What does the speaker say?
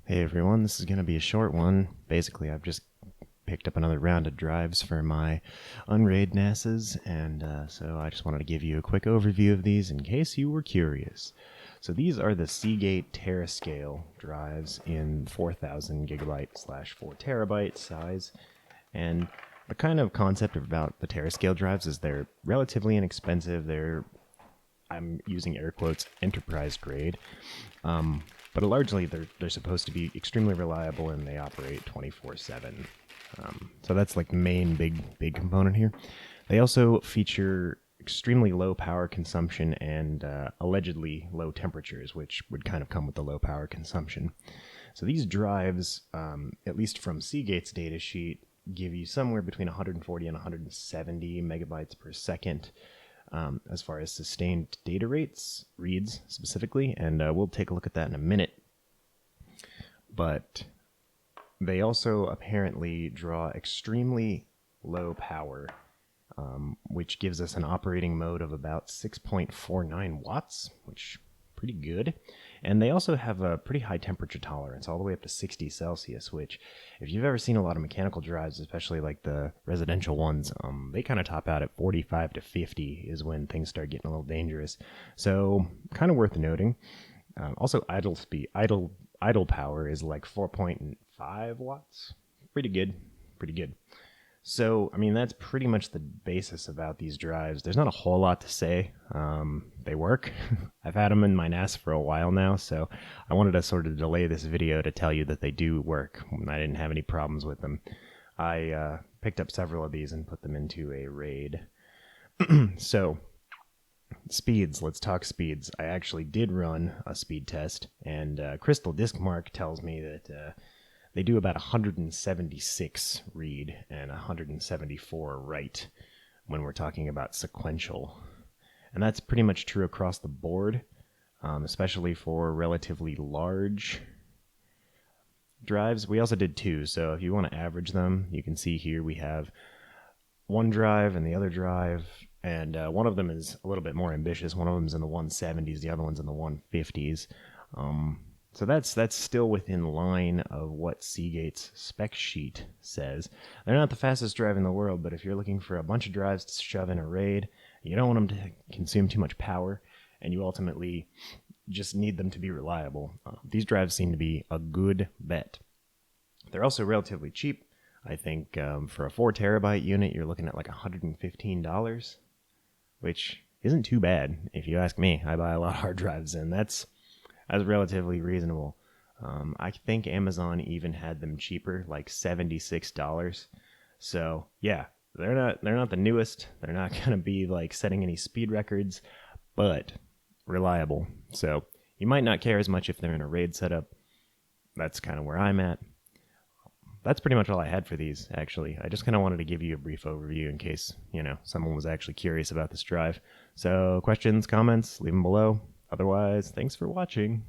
Hey everyone, this is going to be a short one. Basically, I've just picked up another round of drives for my Unraid NASAs, and so I just wanted to give you a quick overview of these in case you were curious. So these are the Seagate Terascale drives in 4000 gigabyte slash 4 terabyte size, and the kind of concept about the Terascale drives is they're relatively inexpensive. I'm using air quotes, enterprise grade. But largely they're supposed to be extremely reliable and they operate 24/7. So that's like the main big component here. They also feature extremely low power consumption and allegedly low temperatures, which would kind of come with the low power consumption. So these drives, at least from Seagate's data sheet, give you somewhere between 140 and 170 megabytes per second as far as sustained data rates, reads specifically, and we'll take a look at that in a minute. But they also apparently draw extremely low power, which gives us an operating mode of about 6.49 watts, which is pretty good. And they also have a pretty high temperature tolerance, all the way up to 60 Celsius, which, if you've ever seen a lot of mechanical drives, especially like the residential ones, they kind of top out at 45 to 50 is when things start getting a little dangerous. So, kind of worth noting. Also, idle power is like 4.5 watts. Pretty good. Pretty good. So, I mean, that's pretty much the basis about these drives. There's not a whole lot to say. They work. I've had them in my NAS for a while now, so I wanted to sort of delay this video to tell you that they do work. I didn't have any problems with them. I picked up several of these and put them into a RAID. So, speeds. Let's talk speeds. I actually did run a speed test, and Crystal Diskmark tells me that they do about 176 read and 174 write when we're talking about sequential. And that's pretty much true across the board, especially for relatively large drives. We also did two, so if you want to average them, you can see here we have one drive and the other drive, and one of them is a little bit more ambitious. One of them is in the 170s, the other one's in the 150s. So that's still within line of what Seagate's spec sheet says. They're not the fastest drive in the world, but if you're looking for a bunch of drives to shove in a RAID, you don't want them to consume too much power, and you ultimately just need them to be reliable. These drives seem to be a good bet. They're also relatively cheap. I think for a 4 terabyte unit, you're looking at like $115, which isn't too bad if you ask me. I buy a lot of hard drives, and that's relatively reasonable. I think Amazon even had them cheaper, like $76. So yeah, they're not the newest. They're not gonna be like setting any speed records, but reliable. So you might not care as much if they're in a RAID setup. That's kind of where I'm at. That's pretty much all I had for these, actually. I just kind of wanted to give you a brief overview in case, someone was actually curious about this drive. So questions, comments, leave them below. Otherwise, thanks for watching.